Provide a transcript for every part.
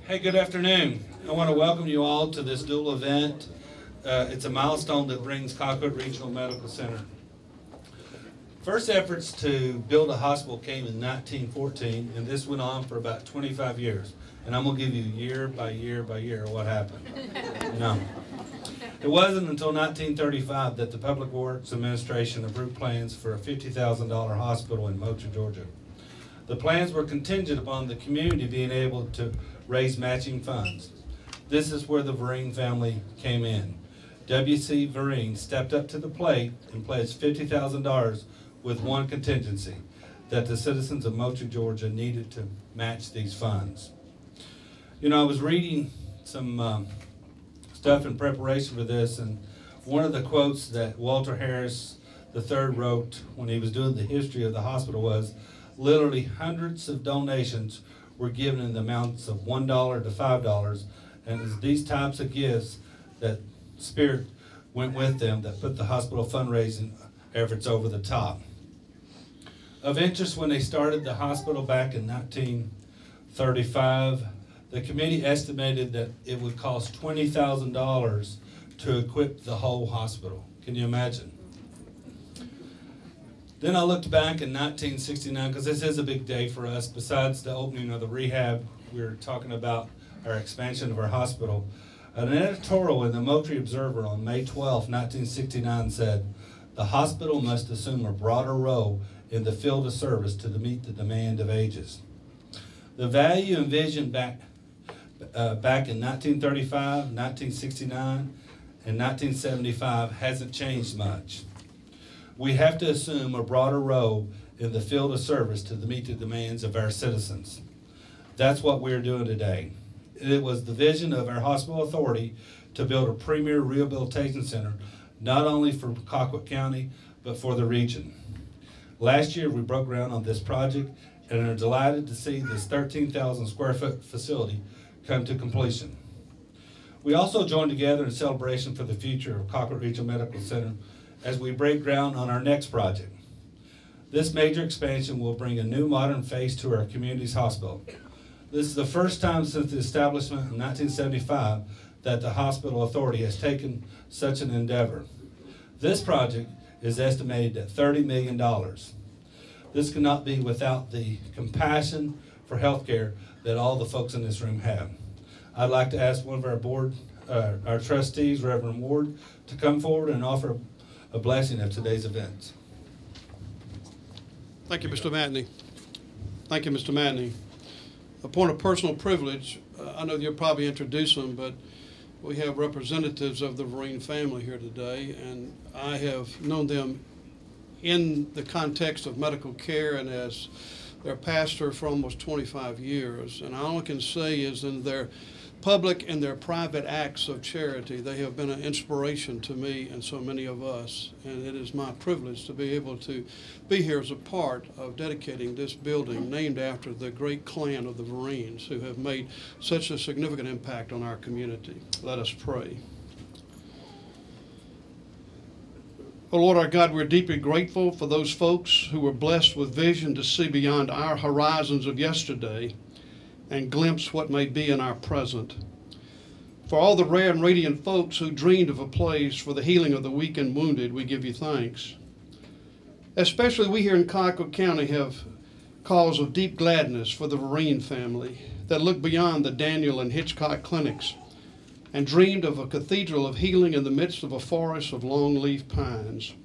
Hey, good afternoon. I want to welcome you all to this dual event. It's a milestone that brings Colquitt Regional Medical Center. First efforts to build a hospital came in 1914, and this went on for about 25 years. And I'm going to give you year by year by year what happened. No. It wasn't until 1935 that the Public Works Administration approved plans for a $50,000 hospital in Moultrie, Georgia. The plans were contingent upon the community being able to raise matching funds. This is where the Vereen family came in. W.C. Vereen stepped up to the plate and pledged $50,000 with one contingency, that the citizens of Moultrie, Georgia needed to match these funds. You know, I was reading some stuff in preparation for this, and one of the quotes that Walter Harris III wrote when he was doing the history of the hospital was, literally hundreds of donations were given in the amounts of $1 to $5, and it's these types of gifts that Spirit went with them that put the hospital fundraising efforts over the top. Of interest, when they started the hospital back in 1935, the committee estimated that it would cost $20,000 to equip the whole hospital. Can you imagine? Then I looked back in 1969, because this is a big day for us. Besides the opening of the rehab, we were talking about our expansion of our hospital. An editorial in the Moultrie Observer on May 12, 1969 said, "The hospital must assume a broader role in the field of service to meet the demand of ages." The value and vision back in 1935, 1969, and 1975 hasn't changed much. We have to assume a broader role in the field of service to meet the demands of our citizens. That's what we're doing today. It was the vision of our hospital authority to build a premier rehabilitation center, not only for Colquitt County, but for the region. Last year, we broke ground on this project and are delighted to see this 13,000 square foot facility come to completion. We also joined together in celebration for the future of Colquitt Regional Medical Center as we break ground on our next project. This major expansion will bring a new modern face to our community's hospital. This is the first time since the establishment in 1975 that the hospital authority has taken such an endeavor. This project is estimated at $30 million. This cannot be without the compassion for healthcare that all the folks in this room have. I'd like to ask one of our board, our trustees, Reverend Ward, to come forward and offer a blessing of today's events. Thank you, Mr. Matney. Thank you, Mr. Matney. A point of personal privilege, I know you'll probably introduce them, but we have representatives of the Vereen family here today, and I have known them in the context of medical care and as their pastor for almost 25 years. And all I can say is in their public and their private acts of charity, they have been an inspiration to me and so many of us. And it is my privilege to be able to be here as a part of dedicating this building named after the great clan of the Vereens who have made such a significant impact on our community. Let us pray. Oh Lord our God, we're deeply grateful for those folks who were blessed with vision to see beyond our horizons of yesterday and glimpse what may be in our present. For all the rare and radiant folks who dreamed of a place for the healing of the weak and wounded, we give you thanks. Especially we here in Colquitt County have cause of deep gladness for the Vereen family that looked beyond the Daniel and Hitchcock clinics and dreamed of a cathedral of healing in the midst of a forest of longleaf pines.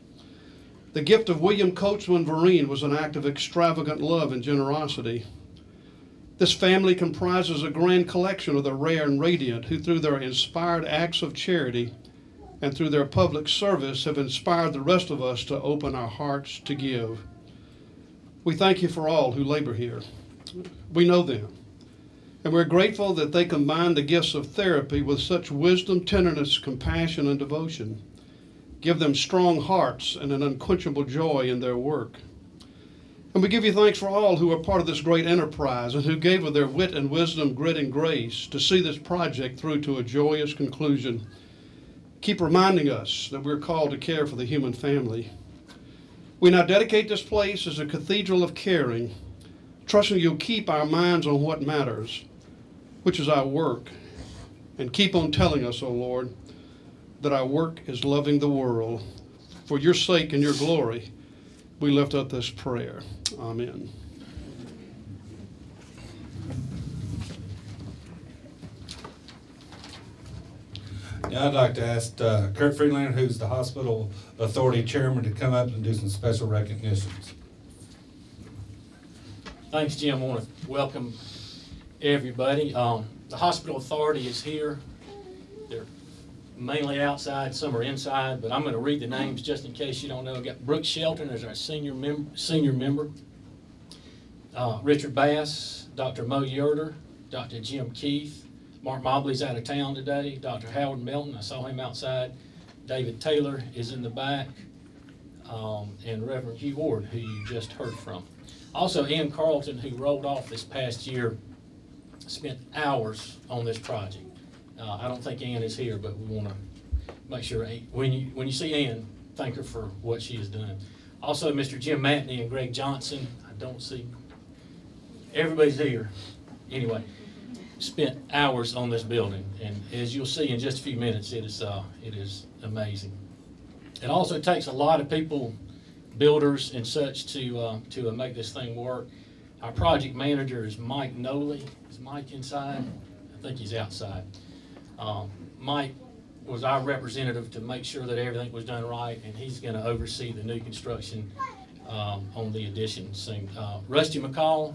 The gift of William Coachman Vereen was an act of extravagant love and generosity. This family comprises a grand collection of the rare and radiant who through their inspired acts of charity and through their public service have inspired the rest of us to open our hearts to give. We thank you for all who labor here. We know them, and we're grateful that they combine the gifts of therapy with such wisdom, tenderness, compassion, and devotion. Give them strong hearts and an unquenchable joy in their work. And we give you thanks for all who are part of this great enterprise and who gave of their wit and wisdom, grit and grace to see this project through to a joyous conclusion. Keep reminding us that we're called to care for the human family. We now dedicate this place as a cathedral of caring, trusting you'll keep our minds on what matters. which is our work. And keep on telling us, O Lord, that our work is loving the world. For your sake and your glory, we lift up this prayer. Amen. Now I'd like to ask Kurt Freeland, who's the hospital authority chairman, to come up and do some special recognitions. Thanks, Jim. I want to welcome everybody. The hospital authority is here. They're mainly outside, some are inside, but I'm going to read the names just in case you don't know. We've got Brooke Shelton as our senior member, Richard Bass, Dr. Mo Yerter, Dr. Jim Keith, Mark Mobley's out of town today, Dr. Howard Melton, I saw him outside, David Taylor is in the back, and Reverend Hugh Ward, who you just heard from. Also, Ian Carlton, who rolled off this past year, spent hours on this project. I don't think Ann is here, but we want to make sure when you see Ann, thank her for what she has done. Also, Mr. Jim Matney and Greg Johnson. I don't see everybody's here. Anyway, spent hours on this building, and as you'll see in just a few minutes, it is amazing. It also takes a lot of people, builders and such, to make this thing work. Our project manager is Mike Noley. Is Mike inside? I think he's outside. Mike was our representative to make sure that everything was done right, and he's going to oversee the new construction on the addition soon. Rusty McCall,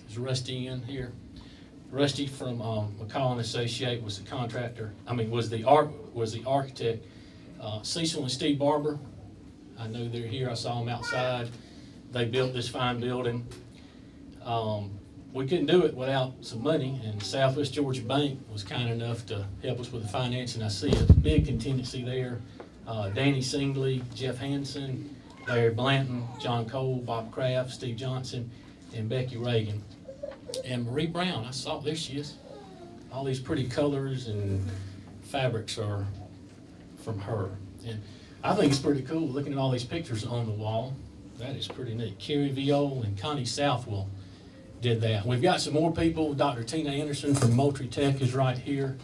is Rusty in here? Rusty from McCall and Associate was the contractor. Was the architect. Cecil and Steve Barber, I know they're here. I saw them outside. They built this fine building. We couldn't do it without some money, and Southwest Georgia Bank was kind enough to help us with the financing. I see a big contingency there. Danny Singley, Jeff Hansen, Larry Blanton, John Cole, Bob Kraft, Steve Johnson, and Becky Reagan. And Marie Brown, I saw, there she is. All these pretty colors and fabrics are from her. And I think it's pretty cool looking at all these pictures on the wall. That is pretty neat. Carrie Viol and Connie Southwell did that. We've got some more people. Dr. Tina Anderson from Moultrie Tech is right here.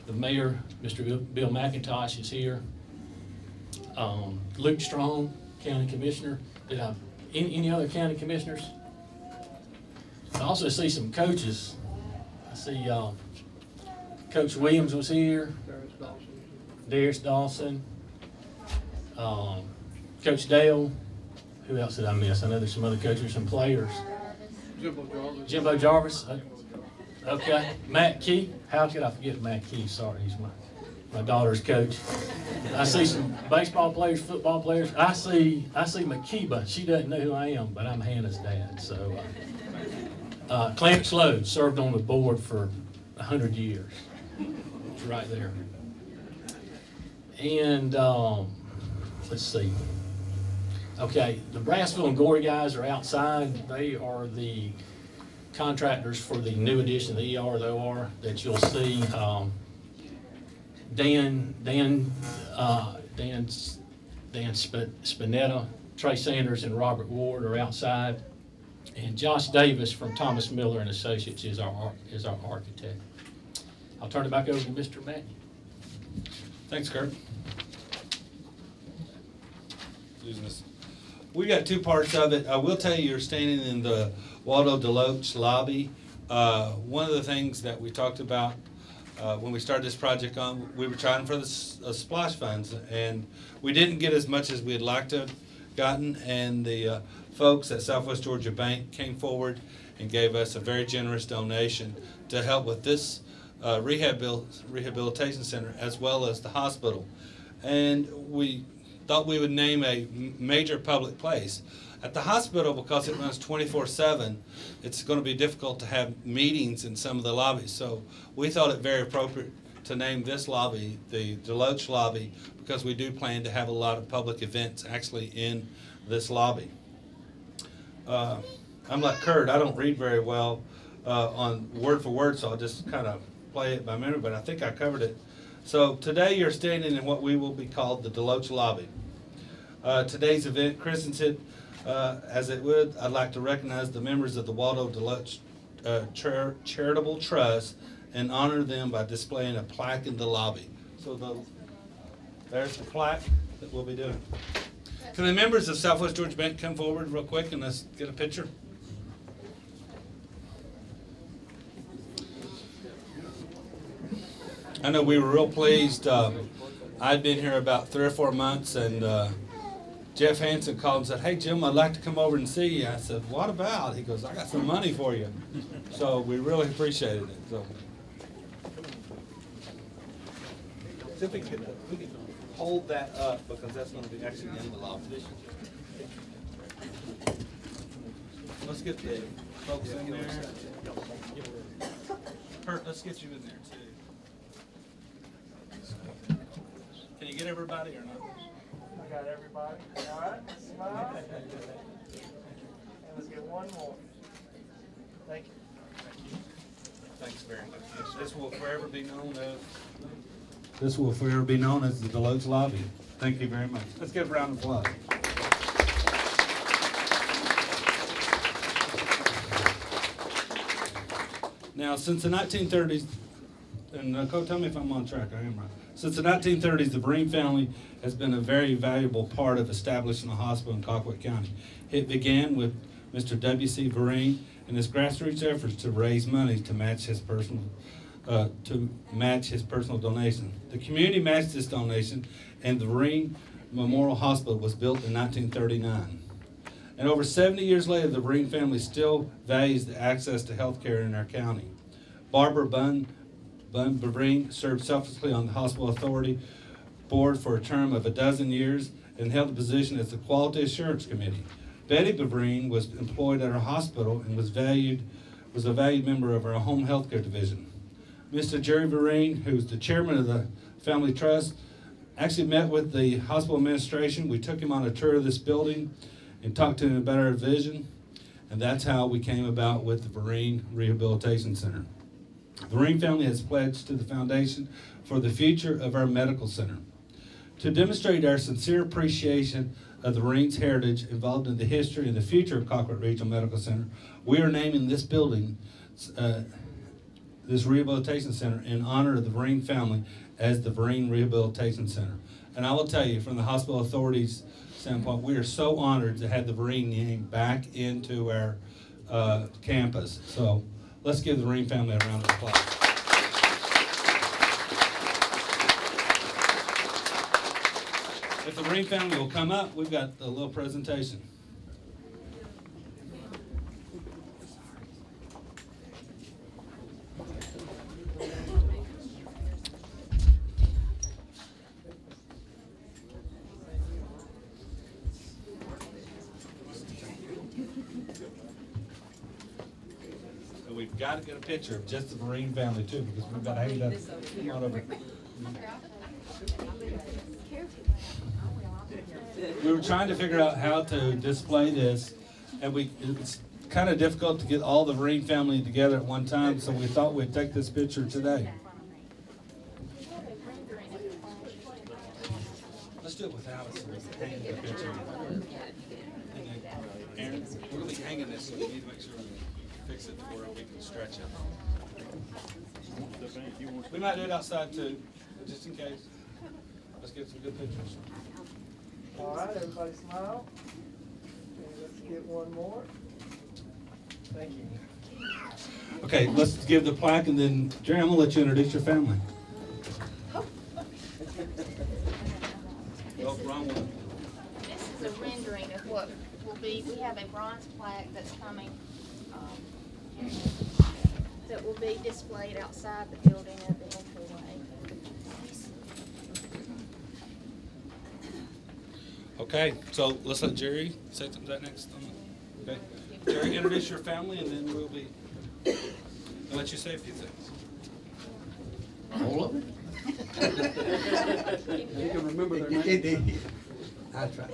The mayor, Mr. Bill McIntosh, is here. Luke Strong, county commissioner. Any other county commissioners? I also see some coaches. I see Coach Williams was here. Darius Dawson. Coach Dale. Who else did I miss? I know there's some other coaches, some players. Jimbo Jarvis. Okay. Matt Key. How could I forget Matt Key? Sorry, he's my daughter's coach. I see some baseball players, football players. I see Makiba. She doesn't know who I am, but I'm Hannah's dad. So Clarence Lowe served on the board for 100 years. It's right there. And let's see. Okay, the Brassville and Gorey guys are outside. They are the contractors for the new addition, the ER, the OR, that you'll see. Dan Spinetta, Trey Sanders, and Robert Ward are outside. And Josh Davis from Thomas Miller and Associates is our architect. I'll turn it back over to Mr. Matney. Thanks, Kurt. We got two parts of it. I will tell you, you're standing in the Waldo Deloach lobby. One of the things that we talked about when we started this project on, we were trying for the splash funds, and we didn't get as much as we'd like to have gotten, and the folks at Southwest Georgia Bank came forward and gave us a very generous donation to help with this rehabilitation center as well as the hospital. And we thought we would name a major public place. At the hospital, because it runs 24/7, it's going to be difficult to have meetings in some of the lobbies. So we thought it very appropriate to name this lobby the Deloach lobby, because we do plan to have a lot of public events actually in this lobby. I'm like Kurt, I don't read very well on word for word, so I'll just kind of play it by memory, but I think I covered it. So today you're standing in what we will be called the Deloach lobby. Today's event, Kristen said, as it would, I'd like to recognize the members of the Waldo Deloach charitable trust and honor them by displaying a plaque in the lobby. So there's the plaque that we'll be doing. Can the members of Southwest Georgia Bank come forward real quick and let's get a picture? I know we were real pleased. I'd been here about 3 or 4 months, and Jeff Hansen called and said, "Hey Jim, I'd like to come over and see you." I said, "What about?" He goes, "I got some money for you." So we really appreciated it. So see if we can hold that up, because that's going to be actually in the lobby. Let's get the folks in there. Kurt, let's get you in there too. Can you get everybody or not? I got everybody. All right, smile. And let's get one more. Thank you. Thanks very much. This will forever be known as. This will forever be known as the Deloach Lobby. Thank you very much. Let's give a round of applause. Now, since the 1930s, and Cole, tell me if I'm on track. I am right. Since the 1930s, the Vereen family has been a very valuable part of establishing a hospital in Colquitt County. It began with Mr. W.C. Vereen and his grassroots efforts to raise money to match his personal donation. The community matched this donation, and the Vereen Memorial Hospital was built in 1939. And over 70 years later, the Vereen family still values the access to health care in our county. Barbara Bun Vereen served selflessly on the Hospital Authority Board for a term of 12 years and held a position as the Quality Assurance Committee. Betty Vereen was employed at our hospital and was a valued member of our home health care division. Mr. Jerry Vereen, who's the chairman of the Family Trust, actually met with the hospital administration. We took him on a tour of this building and talked to him about our vision, and that's how we came about with the Vereen Rehabilitation Center. The Vereen family has pledged to the foundation for the future of our medical center. To demonstrate our sincere appreciation of the Vereen's heritage involved in the history and the future of Colquitt Regional Medical Center, we are naming this building, this rehabilitation center, in honor of the Vereen family as the Vereen Rehabilitation Center. And I will tell you, from the Hospital Authority's standpoint, we are so honored to have the Vereen name back into our campus. So let's give the Vereen family a round of applause. If the Vereen family will come up, we've got a little presentation. We've got to get a picture of just the Vereen family too, because we've got to hang that on over. We were trying to figure out how to display this, and it's kind of difficult to get all the Vereen family together at one time, so we thought we'd take this picture today. Let's do it without us, so we can hang the picture. Aaron, we're going to be hanging this, so we need to make sure we fix it to where we can stretch it. We might do it outside too, just in case. Let's get some good pictures. All right, everybody smile. And let's get one more. Thank you. Okay, let's give the plaque, and then Jerry, I'm going to let you introduce your family. Oh, wrong one. This is a rendering of what will be. We have a bronze plaque that's coming that will be displayed outside the building at the entryway. Okay, so let's let Jerry say something that next. Okay, Jerry, introduce your family, and then we'll be. I'll let you say a few things. All of it? You can remember their name. I try.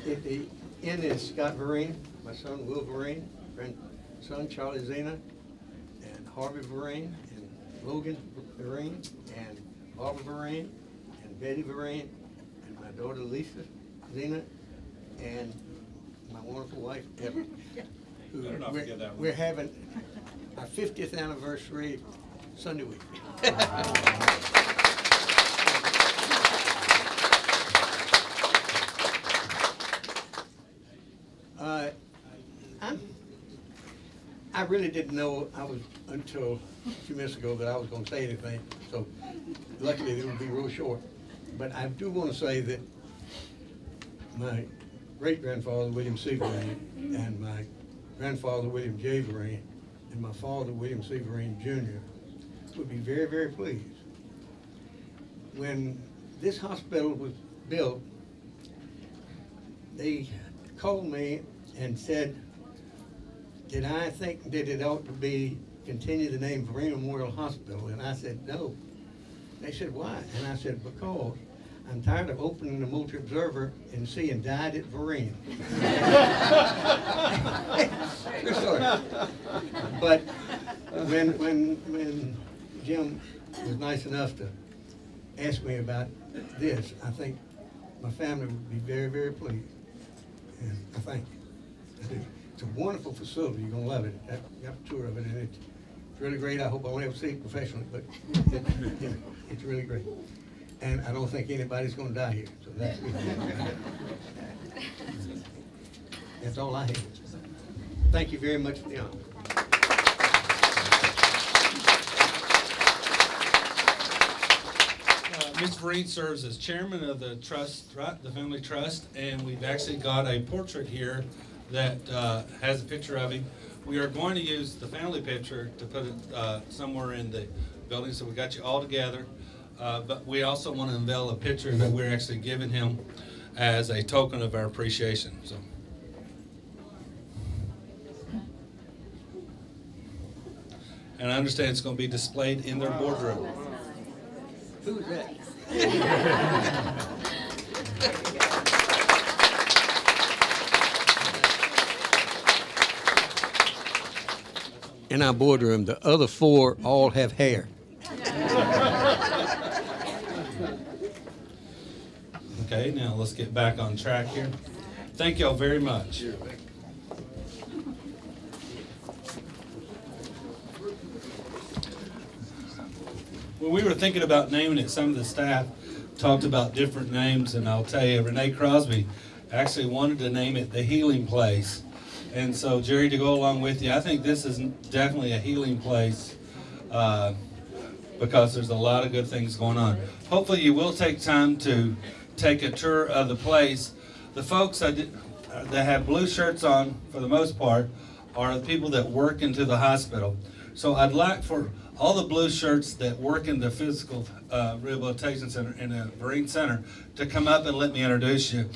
The N is Scott Vereen, my son Will Vereen, grandson Charlie Zena, and Harvey Vereen, and Logan Vereen, and Barbara Vereen, and Betty Vereen, and my daughter Lisa Zena, and my wonderful wife Evan. Better not forget that one. We're having our 50th anniversary Sunday week. I really didn't know until a few minutes ago that I was going to say anything, so luckily it will be real short. But I do want to say that my great-grandfather, William C. Vereen, and my grandfather, William J. Vereen, and my father, William C. Vereen, Jr., would be very, very pleased. When this hospital was built, they called me and said, did I think that it ought to continue the name Vereen Memorial Hospital? And I said, no. They said, why? And I said, because I'm tired of opening the Moultrie Observer and seeing died at Vereen. Good story. But when Jim was nice enough to ask me about this, I think my family would be very, very pleased. And I thank you. I do. It's a wonderful facility. You're going to love it. I got a tour of it, and it's really great. I hope I'll never see it professionally, but it's really great. And I don't think anybody's going to die here, so that's good. That's all I have. Thank you very much for the honor. Mr. Vereen serves as chairman of the trust, right, the family trust, and we've actually got a portrait here that has a picture of him. We are going to use the family picture to put it somewhere in the building, so we got you all together. But we also want to unveil a picture that we're actually giving him as a token of our appreciation. So. And I understand it's going to be displayed in their boardroom. Who's that? In our boardroom, the other four all have hair. Okay, now let's get back on track here. Thank y'all very much. When we were thinking about naming it, some of the staff talked about different names, and I'll tell you, Renee Crosby actually wanted to name it the Healing Place. And so, Jerry, to go along with you, I think this is definitely a healing place because there's a lot of good things going on. Hopefully you will take time to take a tour of the place. The folks that have blue shirts on, for the most part, are the people that work into the hospital. So I'd like for all the blue shirts that work in the physical rehabilitation center in the Vereen Center to come up and let me introduce you.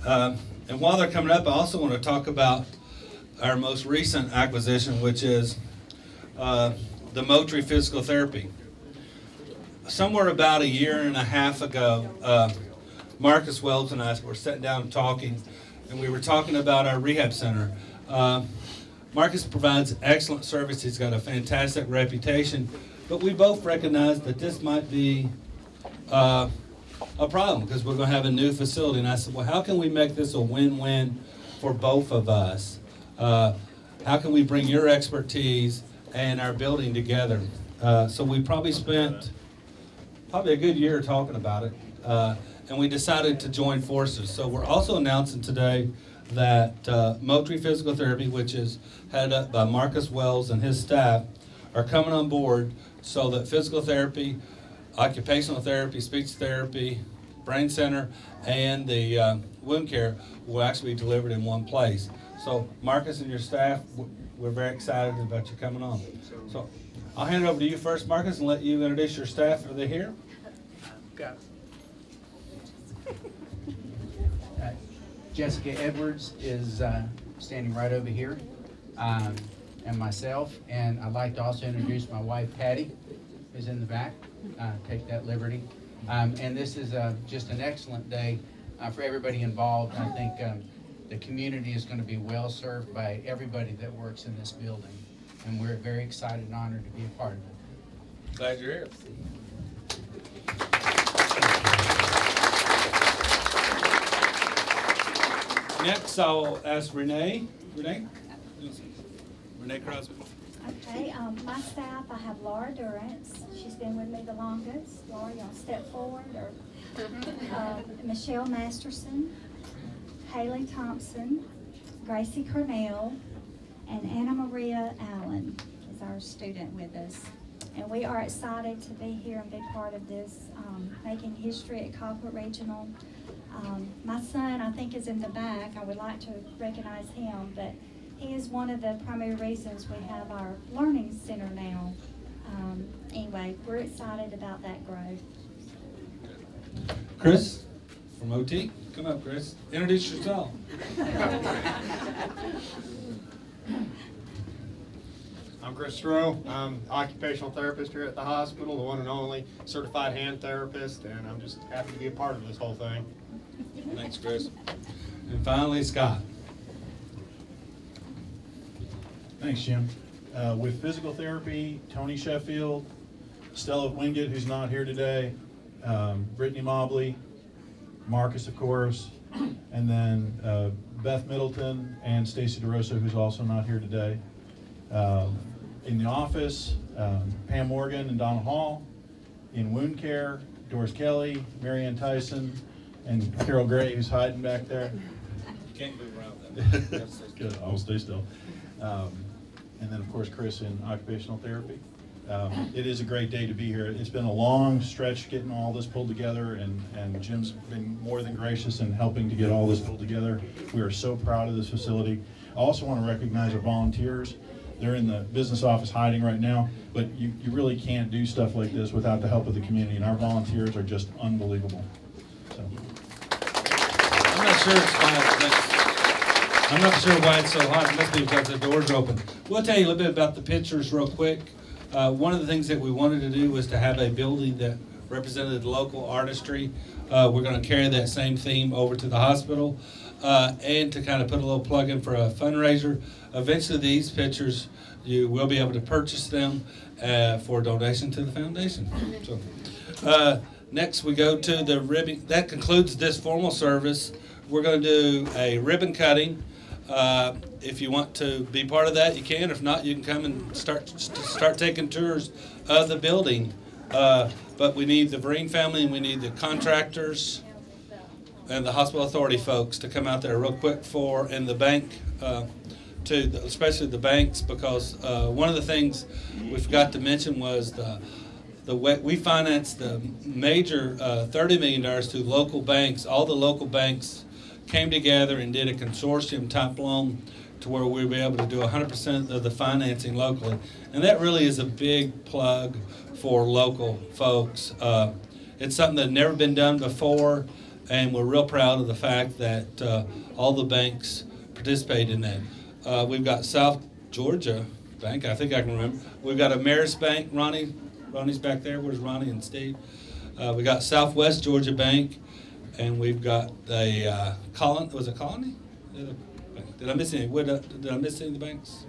And while they're coming up, I also want to talk about our most recent acquisition, which is the Moultrie Physical Therapy. Somewhere about a year and a half ago, Marcus Wells and I were sitting down and talking, and we were talking about our rehab center. Marcus provides excellent service. He's got a fantastic reputation, but we both recognize that this might be a problem because we're going to have a new facility. And I said, well, how can we make this a win-win for both of us? How can we bring your expertise and our building together? So we probably spent a good year talking about it, and we decided to join forces. So we're also announcing today that Moultrie Physical Therapy, which is headed up by Marcus Wells and his staff, are coming on board so that physical therapy, occupational therapy, speech therapy, brain center, and the wound care will actually be delivered in one place. So Marcus and your staff, we're very excited about you coming on. So I'll hand it over to you first, Marcus, and let you introduce your staff. Are they here? Got it. Jessica Edwards is standing right over here, and myself. And I'd like to also introduce my wife, Patty, who's in the back. Take that liberty. And this is just an excellent day for everybody involved. I think the community is going to be well served by everybody that works in this building. And we're very excited and honored to be a part of it. Glad you're here. Next, I'll ask Renee. Renee Crosby. Okay, my staff, I have Laura Durance. She's been with me the longest. Laura, y'all step forward. Or Michelle Masterson, Haley Thompson, Gracie Cornell, and Anna Maria Allen is our student with us. And we are excited to be here and be part of this, making history at Colquitt Regional. My son, I think, is in the back. I would like to recognize him, but he is one of the primary reasons we have our learning center now. Anyway, we're excited about that growth. Chris from OT, come up, Chris. Introduce yourself. I'm Chris Stroh. I'm occupational therapist here at the hospital, the one and only certified hand therapist, and I'm just happy to be a part of this whole thing. Thanks, Chris. And finally, Scott. Thanks, Jim. With physical therapy, Tony Sheffield, Stella Wingate, who's not here today, Brittany Mobley, Marcus, of course, and then Beth Middleton and Stacy DeRosa, who's also not here today. In the office, Pam Morgan and Donna Hall. In wound care, Doris Kelly, Marianne Tyson, and Carol Gray, who's hiding back there. Can't move around that. Good, I'll stay still. And then, of course, Chris in occupational therapy. It is a great day to be here. It's been a long stretch getting all this pulled together, and Jim's been more than gracious in helping to get all this pulled together. We are so proud of this facility. I also want to recognize our volunteers. They're in the business office hiding right now, but you really can't do stuff like this without the help of the community, and our volunteers are just unbelievable. So. I'm not sure why it's so hot. It must be because the doors are open. We'll tell you a little bit about the pictures real quick. One of the things that we wanted to do was to have a building that represented local artistry. We're going to carry that same theme over to the hospital, and to kind of put a little plug in for a fundraiser. Eventually, these pictures, you will be able to purchase them for donation to the foundation. So, next, we go to the ribbon. That concludes this formal service. We're going to do a ribbon cutting. If you want to be part of that, you can. If not, you can come and start taking tours of the building. But we need the Vereen family, and we need the contractors and the hospital authority folks to come out there real quick and the bank, especially the banks, because one of the things we forgot to mention was we financed the major $30 million to local banks. All the local banks came together and did a consortium type loan to where we'll be able to do 100% of the financing locally. And that really is a big plug for local folks. It's something that's never been done before, and we're real proud of the fact that all the banks participate in that. We've got South Georgia Bank, I think I can remember. We've got Ameris Bank, Ronnie's back there. Where's Ronnie and Steve? We got Southwest Georgia Bank, and we've got the was it Colony? Did I miss any? Did I miss any of the banks?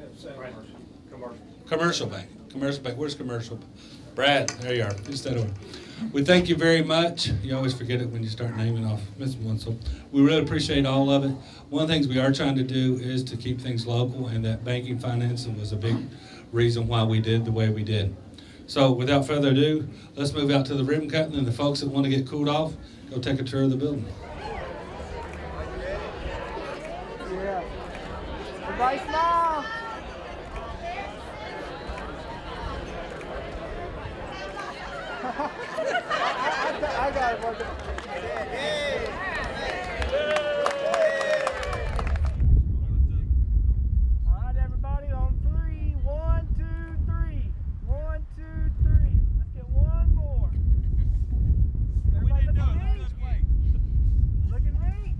Commercial Bank. Commercial Bank. Where's Commercial? Brad, there you are. Just that over. We thank you very much. You always forget it when you start naming off missing one. So we really appreciate all of it. One of the things we are trying to do is to keep things local, and that banking financing was a big reason why we did the way we did. So without further ado, let's move out to the ribbon cutting, and the folks that want to get cooled off, go take a tour of the building. Yeah. Everybody smile. I got it, Marcus. All right, everybody, on 3. 1, 2, 3. 1, 2, 3. Let's get one more. Everybody look at me. Look at me.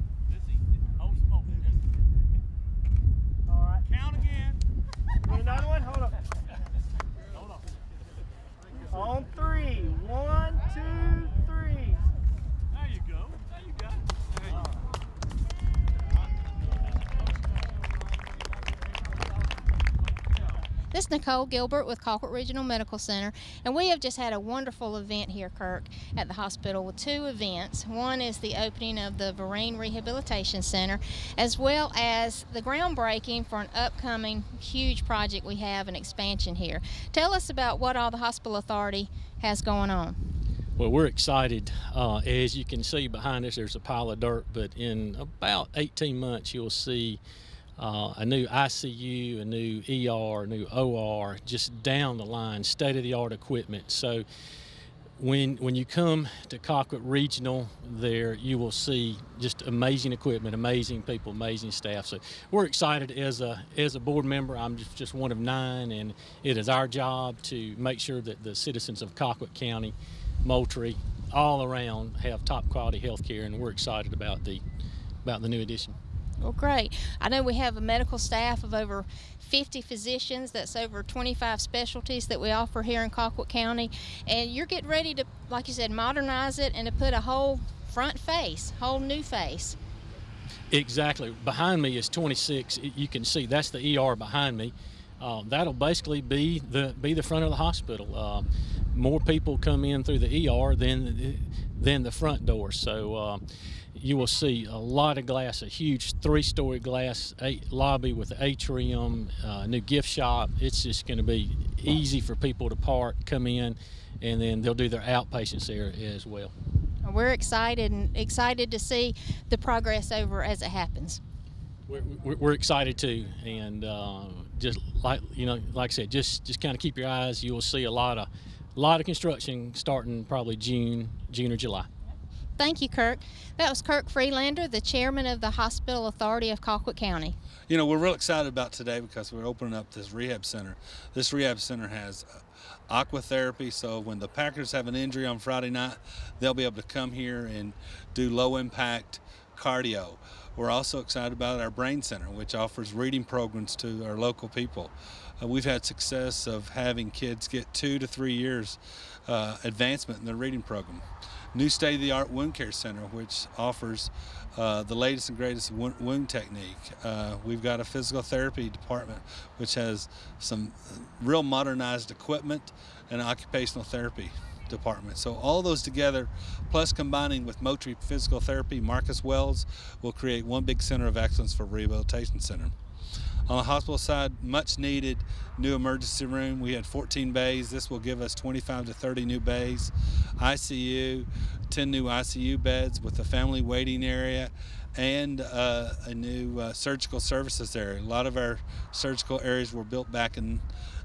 All right. Count again. Need another one? Hold up. On 3. 1, 2, 3. There you go. There you go. is Nicole Gilbert with Colquitt Regional Medical Center, and we have just had a wonderful event here, Kirk, at the hospital with two events. One is the opening of the Vereen Rehabilitation Center, as well as the groundbreaking for an upcoming huge project we have, an expansion here. Tell us about what all the hospital authority has going on. Well, we're excited. As you can see behind us, there's a pile of dirt, but in about 18 months, you'll see a new ICU, a new ER, a new OR, just down the line, state-of-the-art equipment. So when you come to Colquitt Regional there, you will see just amazing equipment, amazing people, amazing staff. So we're excited as a board member. I'm just one of 9, and it is our job to make sure that the citizens of Colquitt County, Moultrie, all around have top quality health care, and we're excited about the new addition. Well, great. I know we have a medical staff of over 50 physicians. That's over 25 specialties that we offer here in Colquitt County, and you're getting ready to, like you said, modernize it and to put a whole front face, whole new face. Exactly. Behind me is 26. You can see that's the ER behind me. That'll basically be the front of the hospital. More people come in through the ER than the front door. So you will see a lot of glass, a huge 3-story glass lobby with the atrium, new gift shop. It's just going to be easy for people to park, come in, and then they'll do their outpatients there as well. We're excited to see the progress over as it happens. We're excited too, and just like I said, just kind of keep your eyes. You will see a lot of construction starting probably June or July. Thank you, Kirk. That was Kirk Freelander, the chairman of the Hospital Authority of Colquitt County. We're real excited about today because we're opening up this rehab center. This rehab center has aqua therapy, so when the Packers have an injury on Friday night, they'll be able to come here and do low-impact cardio. We're also excited about our brain center, which offers reading programs to our local people. We've had success of having kids get 2 to 3 years advancement in their reading program. New state-of-the-art wound care center, which offers the latest and greatest wound technique. We've got a physical therapy department, which has some real modernized equipment, and an occupational therapy department. So all those together, plus combining with Moultrie Physical Therapy, Marcus Wells, will create one big center of excellence for rehabilitation center. On the hospital side, much needed new emergency room. We had 14 bays. This will give us 25 to 30 new bays. ICU, 10 new ICU beds with a family waiting area, and a new surgical services area. A lot of our surgical areas were built back in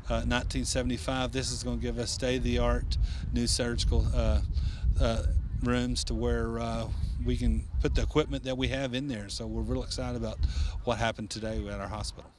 1975. This is going to give us state-of-the-art new surgical rooms to where we can put the equipment that we have in there. So we're real excited about what happened today at our hospital.